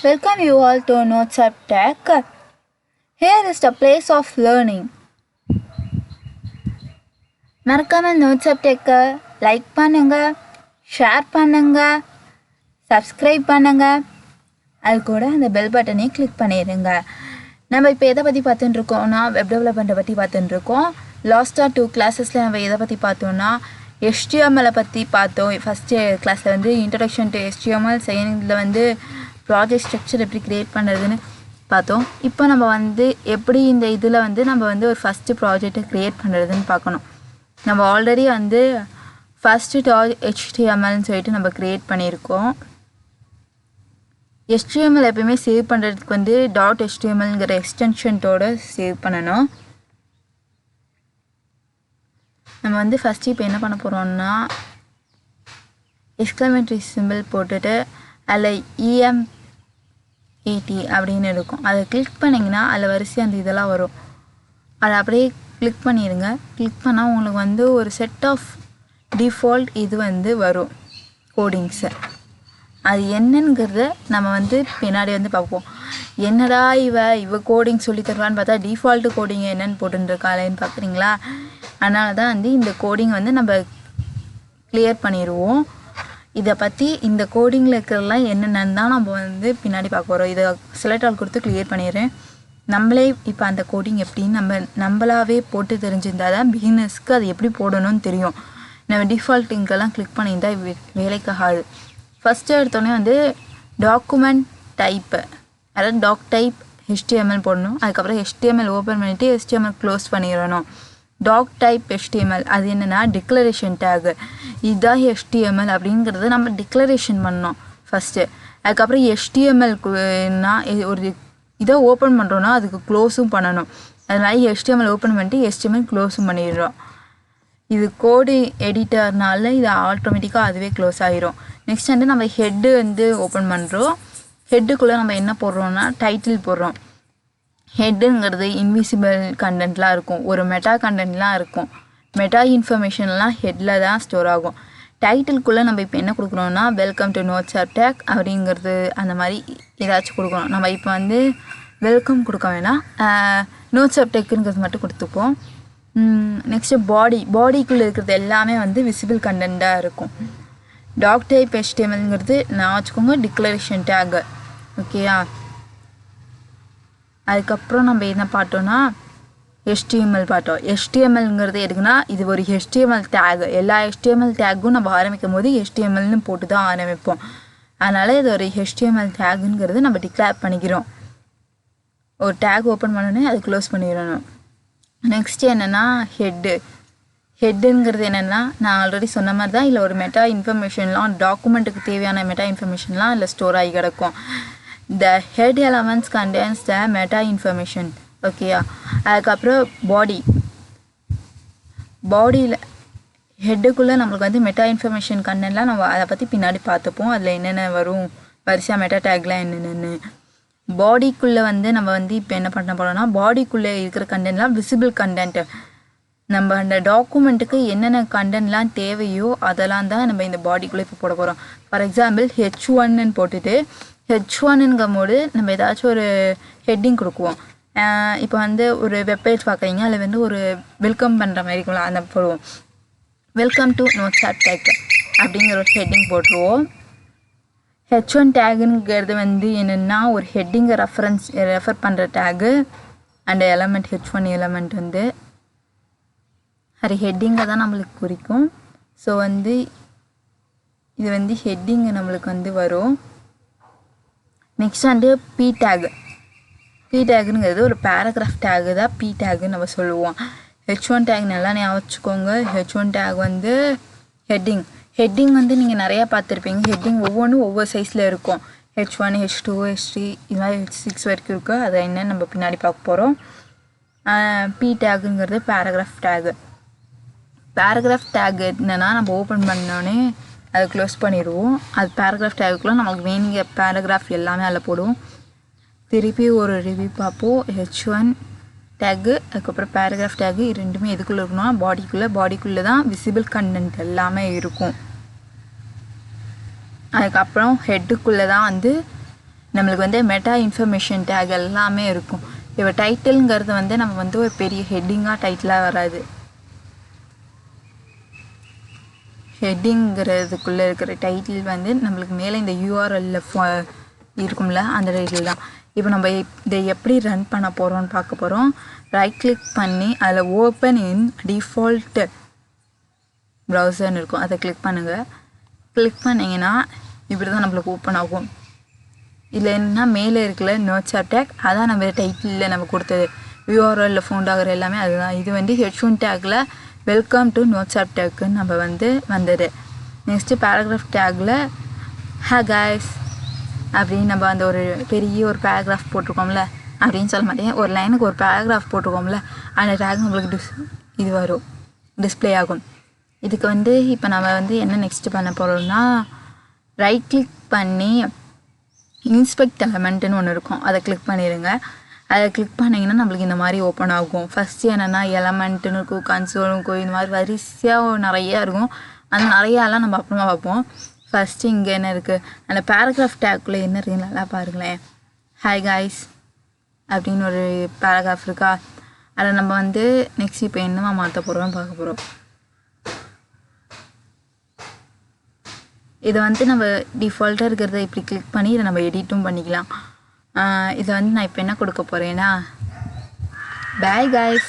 Welcome you all to Notes App Tech. Here is the place of learning. மறக்காம notes app டெக்கை like பண்ணுங்க, share பண்ணுங்க, subscribe பண்ணுங்க. அது கூட அந்த பெல் பட்டனையும் கிளிக் பண்ணிடுங்க. நம்ம இப்போ எதை பற்றி பார்த்துட்டு இருக்கோம்னா வெப் டெவலப்மெண்ட்டை பற்றி பார்த்துட்டு இருக்கோம். லாஸ்ட்டாக 2 கிளாஸஸில் நம்ம எதை பற்றி பார்த்தோம்னா HTML பற்றி பார்த்தோம். ஃபஸ்ட்டு கிளாஸில் வந்து இன்ட்ரடக்ஷன் டு HTML, செகண்டில் வந்து ப்ராஜெக்ட் ஸ்ட்ரக்சர் எப்படி க்ரியேட் பண்ணுறதுன்னு பார்த்தோம். இப்போ நம்ம வந்து எப்படி இந்த இதில் வந்து நம்ம வந்து ஒரு ஃபஸ்ட்டு ப்ராஜெக்டை க்ரியேட் பண்ணுறதுன்னு பார்க்கணும். நம்ம ஆல்ரெடி வந்து ஃபஸ்ட்டு HTMLன்னு சொல்லிட்டு நம்ம க்ரியேட் பண்ணியிருக்கோம். HTML எப்பயுமே சேவ் பண்ணுறதுக்கு வந்து .htmlங்கிற எக்ஸ்டென்ஷன்ட்டோட சேவ் பண்ணணும். நம்ம வந்து ஃபஸ்ட்டு இப்போ என்ன பண்ண போகிறோம்னா எக்ஸ்க்ளமேட்டரி சிம்பிள் போட்டுட்டு அதில் EMAT அப்படின்னு இருக்கும். அதை கிளிக் பண்ணிங்கன்னா அதில் வரிசை அந்த இதெல்லாம் வரும். அதை அப்படியே கிளிக் பண்ணிடுங்க. கிளிக் பண்ணால் உங்களுக்கு வந்து ஒரு செட் ஆஃப் டிஃபால்ட் இது வந்து வரும் கோடிங்ஸை. அது என்னங்கிறத நம்ம வந்து பின்னாடி வந்து பார்ப்போம். என்னடா இவ கோடிங் சொல்லி தருவான்னு பார்த்தா டிஃபால்ட்டு கோடிங் என்னன்னு போட்டுருக்காளேன்னு பார்க்குறீங்களா? அதனால தான் வந்து இந்த கோடிங் வந்து நம்ம கிளியர் பண்ணிடுவோம். இதை பற்றி இந்த கோடிங்கில் இருக்கிறதெல்லாம் என்னென்னு தான் நம்ம வந்து பின்னாடி பார்க்க போகிறோம். இதை செலக்ட் ஆல் கொடுத்து கிளியர் பண்ணிடுறேன். நம்மளே இப்போ அந்த கோடிங் எப்படின்னு நம்மளாவே போட்டு தெரிஞ்சிருந்தால் தான் பிகினர்ஸ்க்கு அது எப்படி போடணும்னு தெரியும். நம்ம டிஃபால்ட் லிங்க்கெல்லாம் கிளிக் பண்ணியிருந்தால் வேலைக்காகாது. ஃபஸ்ட்டு எடுத்தோடனே வந்து டாக்குமெண்ட் டைப்பு, அதாவது டாக் டைப் HTML போடணும். அதுக்கப்புறம் HTML ஓப்பன் பண்ணிவிட்டு HTML க்ளோஸ் பண்ணிடணும். டாக் டைப் HTML அது என்னென்னா டிக்ளரேஷன் டேகு. இதுதான் HTML அப்படிங்கிறத நம்ம டிக்ளரேஷன் பண்ணோம் ஃபஸ்ட்டு. அதுக்கப்புறம் HTMLனா ஒரு இதை ஓப்பன் பண்ணுறோன்னா அதுக்கு க்ளோஸும் பண்ணணும். அதனால HTML ஓப்பன் பண்ணிட்டு HTML க்ளோஸும் பண்ணிடுறோம். இது கோடு எடிட்டர்னால இது ஆட்டோமேட்டிக்காக அதுவே க்ளோஸ் ஆகிரும். நெக்ஸ்ட் வந்து நம்ம ஹெட்டு வந்து ஓப்பன் பண்ணுறோம். ஹெட்டுக்குள்ளே நம்ம என்ன போடுறோன்னா டைட்டில் போடுறோம். ஹெட்டுங்கிறது இன்விசிபிள் கண்டென்ட்லாம் இருக்கும், ஒரு மெட்டா கண்டென்ட்லாம் இருக்கும். மெட்டா இன்ஃபர்மேஷன்லாம் ஹெட்டில் தான் ஸ்டோர் ஆகும். டைட்டிலுக்குள்ளே நம்ம இப்போ என்ன கொடுக்குறோன்னா welcome to notes of tech அப்படிங்கிறது அந்த மாதிரி ஏதாச்சும் கொடுக்கணும். நம்ம இப்போ வந்து வெல்கம் கொடுக்க வேணாம், நோட்ஸ் ஆப் டெக்குங்கிறது மட்டும் கொடுத்துப்போம். நெக்ஸ்ட்டு பாடிக்குள்ளே இருக்கிறது எல்லாமே வந்து விசிபிள் கண்டென்ட்டாக இருக்கும். டாக் டைப் HTMLங்கிறது நான் வச்சுக்கோங்க டிக்ளரேஷன் டேகு. ஓகேயா? அதுக்கப்புறம் நம்ம என்ன பார்த்தோன்னா HTML பார்த்தோம். HTMLங்கிறது எதுக்குன்னா இது ஒரு HTML டேகு. எல்லா HTML டேக்கும் நம்ம ஆரம்பிக்கும் போது HTMLனு போட்டு தான் ஆரம்பிப்போம். அதனால் இது ஒரு HTML டேகுங்கிறது நம்ம டிக்ளேர் பண்ணிக்கிறோம். ஒரு டேக் ஓப்பன் பண்ணோன்னே அது க்ளோஸ் பண்ணிடணும். நெக்ஸ்ட்டு என்னென்னா ஹெட்டுங்கிறது என்னென்னா நான் ஆல்ரெடி சொன்ன மாதிரி தான் இல்லை ஒரு மெட்டா இன்ஃபர்மேஷன்லாம் டாக்குமெண்ட்டுக்கு தேவையான மெட்டா இன்ஃபர்மேஷன்லாம் இல்லை ஸ்டோர் ஆகி கிடக்கும். The head elements contains the meta information. ஓகேயா? அதுக்கப்புறம் பாடியில் ஹெட்டுக்குள்ளே நம்மளுக்கு வந்து மெட்டா இன்ஃபர்மேஷன் கண்டென்ட்லாம் நம்ம அதை பற்றி பின்னாடி பார்த்துப்போம். அதில் என்னென்ன வரும் வரிசையாக மெட்டா டேக்லாம் என்னென்னு. பாடிக்குள்ளே வந்து நம்ம வந்து இப்போ என்ன பண்ண போகிறோம்னா பாடிக்குள்ளே இருக்கிற கண்டென்ட்லாம் விசிபிள் கண்டென்ட்டு. நம்ம அந்த டாக்குமெண்ட்டுக்கு என்னென்ன கண்டென்ட்லாம் தேவையோ அதெல்லாம் தான் நம்ம இந்த பாடிக்குள்ளே இப்போ போட போகிறோம். ஃபார் எக்ஸாம்பிள் H1ன்னு போட்டுட்டு H1ங்கும் போது நம்ம ஏதாச்சும் ஒரு ஹெட்டிங் கொடுக்குவோம். இப்போ வந்து ஒரு வெப்பேஜ் பார்க்குறீங்க, அதில் வந்து ஒரு வெல்கம் பண்ணுற மாதிரி இருக்கும்ல, அந்த போடுவோம். Welcome to notes of tech அப்படிங்கிற ஒரு ஹெட்டிங் போட்டுருவோம். H1 டேகுங்கிறது வந்து என்னென்னா ஒரு ஹெட்டிங்கை ரெஃபர் பண்ணுற tag. And element H1 element வந்து அது ஹெட்டிங்கை தான் நம்மளுக்கு குறிக்கும். ஸோ வந்து இது வந்து ஹெட்டிங்கு நம்மளுக்கு வந்து வரும். நெக்ஸ்ட் வந்து P டேகுங்கிறது ஒரு பேராகிராஃப் டேகு தான் P டேகுன்னு நம்ம சொல்லுவோம். H1 டேக் நல்லா ஞாபகம் வச்சுக்கோங்க. H1 டேக் வந்து ஹெட்டிங் வந்து நீங்கள் நிறையா பார்த்துருப்பீங்க. ஹெட்டிங் ஒவ்வொன்றும் ஒவ்வொரு சைஸில் இருக்கும். H1, H2, H3 இது மாதிரி H6 வரைக்கும் இருக்குது. அதை என்னன்னு நம்ம பின்னாடி பார்க்க போகிறோம். P டேகுங்கிறது பேராகிராஃப் டேக் என்னென்னா நம்ம ஓப்பன் பண்ணோடனே அதை க்ளோஸ் பண்ணிடுவோம். அது பேராகிராஃப் டேகுக்குள்ளே நமக்கு வேணுங்கிற பேராகிராஃப் எல்லாமே அதில் போடுவோம். திருப்பி ஒரு ரிவ்யூ பார்ப்போம். H1 டேகு அதுக்கப்புறம் பேராகிராஃப் டேகு ரெண்டுமே எதுக்குள்ளே இருக்கணும்னா பாடிக்குள்ளே தான் விசிபிள் கண்டென்ட் எல்லாமே இருக்கும். அதுக்கப்புறம் ஹெட்டுக்குள்ளே தான் வந்து நம்மளுக்கு வந்து மெட்டா இன்ஃபர்மேஷன் டேக் எல்லாமே இருக்கும். இப்போ டைட்டில்ங்கிறது வந்து நம்ம வந்து ஒரு பெரிய ஹெட்டிங்காக டைட்டிலாக வராது. ஹெட்டிங்கிறதுக்குள்ளே இருக்கிற டைட்டில் வந்து நம்மளுக்கு மேலே இந்த யூஆர்எல்ல இருக்கும்ல, அந்த டைட்டில் தான். இப்போ நம்ம இதை எப்படி ரன் பண்ண போகிறோம்னு பார்க்க போகிறோம். ரைட் கிளிக் பண்ணி அதில் ஓப்பன் இன் டிஃபால்ட் ப்ரௌசர்னு இருக்கும், அதை கிளிக் பண்ணுங்கள். கிளிக் பண்ணிங்கன்னா இப்படி தான் நம்மளுக்கு ஓப்பன் ஆகும். இதில் என்ன மேலே இருக்குல்ல நோட்ஸ் ஆப் டேக், அதான் நம்ம டைட்டிலில் நம்ம கொடுத்தது. யூஆர்எல்ல ஃபவுண்ட் ஆகிற எல்லாமே அதுதான். இது வந்து H1 டேக்கில் வெல்கம் டு நோட்ஸ் ஆப் டேக்குன்னு நம்ம வந்து வந்தது. நெக்ஸ்ட்டு பேராகிராஃப் டேக்கில் Guyzzz அப்படின்னு நம்ம அந்த ஒரு பெரிய ஒரு பேராகிராஃப் போட்டிருக்கோம்ல, அப்படின்னு சொல்ல மாட்டேன், ஒரு லைனுக்கு ஒரு பேராகிராஃப் போட்டிருக்கோம்ல, அந்த டேக் நம்மளுக்கு இது வரும், டிஸ்பிளே ஆகும். இதுக்கு வந்து இப்போ நம்ம வந்து என்ன நெக்ஸ்ட்டு பண்ண போகிறோம்னா, ரைட் கிளிக் பண்ணி இன்ஸ்பெக்ட் எலமெண்ட்டுன்னு ஒன்று இருக்கும், அதை கிளிக் பண்ணிடுங்க. அதை கிளிக் பண்ணிங்கன்னா நம்மளுக்கு இந்த மாதிரி ஓப்பன் ஆகும். ஃபஸ்ட்டு என்னென்னா எலமெண்ட்டுன்னு இருக்கும், கன்சோல் இருக்கும், இந்த மாதிரி வரிசையாக நிறையா இருக்கும். அந்த நிறையாலாம் நம்ம அப்புறமா பார்ப்போம். ஃபஸ்ட்டு இங்கே என்ன இருக்குது, அந்த பேராகிராஃப் டேக்குள்ளே என்ன இருக்குது நல்லா பாருங்களேன். Guyzzz அப்படின்னு ஒரு பேராகிராஃப் இருக்கா, அதை நம்ம வந்து நெக்ஸ்ட் இப்போ என்னமா மாற்ற போகிறோம்னு பார்க்க போகிறோம். இதை வந்து நம்ம டிஃபால்ட்டாக இருக்கிறத இப்படி கிளிக் பண்ணி இதை நம்ம எடிட்டும் பண்ணிக்கலாம். இதை வந்து நான் இப்போ என்ன கொடுக்க போகிறேன்னா, பாய் Guyzzz.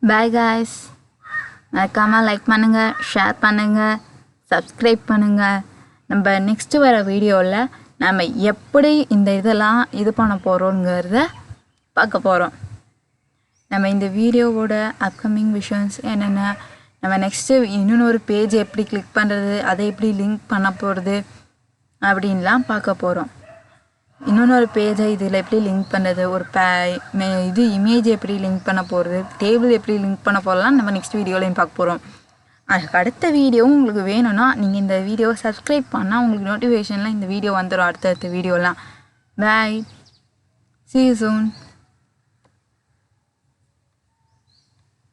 பாய் Guyzzz. மறக்காமல் லைக் பண்ணுங்கள், ஷேர் பண்ணுங்கள், சப்ஸ்கிரைப் பண்ணுங்கள். நம்ம நெக்ஸ்ட்டு வர வீடியோவில் நம்ம எப்படி இந்த இதெல்லாம் இது பண்ண போகிறோங்கிறத பார்க்க போகிறோம். நம்ம இந்த வீடியோவோட அப்கமிங் விஷன்ஸ் என்னென்ன, நம்ம நெக்ஸ்ட்டு இன்னொரு பேஜ் எப்படி கிளிக் பண்ணுறது, அதை எப்படி லிங்க் பண்ண போகிறது அப்படின்லாம் பார்க்க போகிறோம். இன்னொரு பேஜை இதில் எப்படி லிங்க் பண்ணுறது, ஒரு இது இமேஜ் எப்படி லிங்க் பண்ண போகிறது, டேபிள் எப்படி லிங்க் பண்ண போகிறலாம் நம்ம நெக்ஸ்ட் வீடியோலையும் பார்க்க போகிறோம். அதுக்கு அடுத்த வீடியோவும் உங்களுக்கு வேணும்னா நீங்கள் இந்த வீடியோவை சப்ஸ்கிரைப் பண்ணால் உங்களுக்கு நோட்டிஃபிகேஷனில் இந்த வீடியோ வந்துடும், அடுத்தடுத்த வீடியோலாம். பாய், see you soon.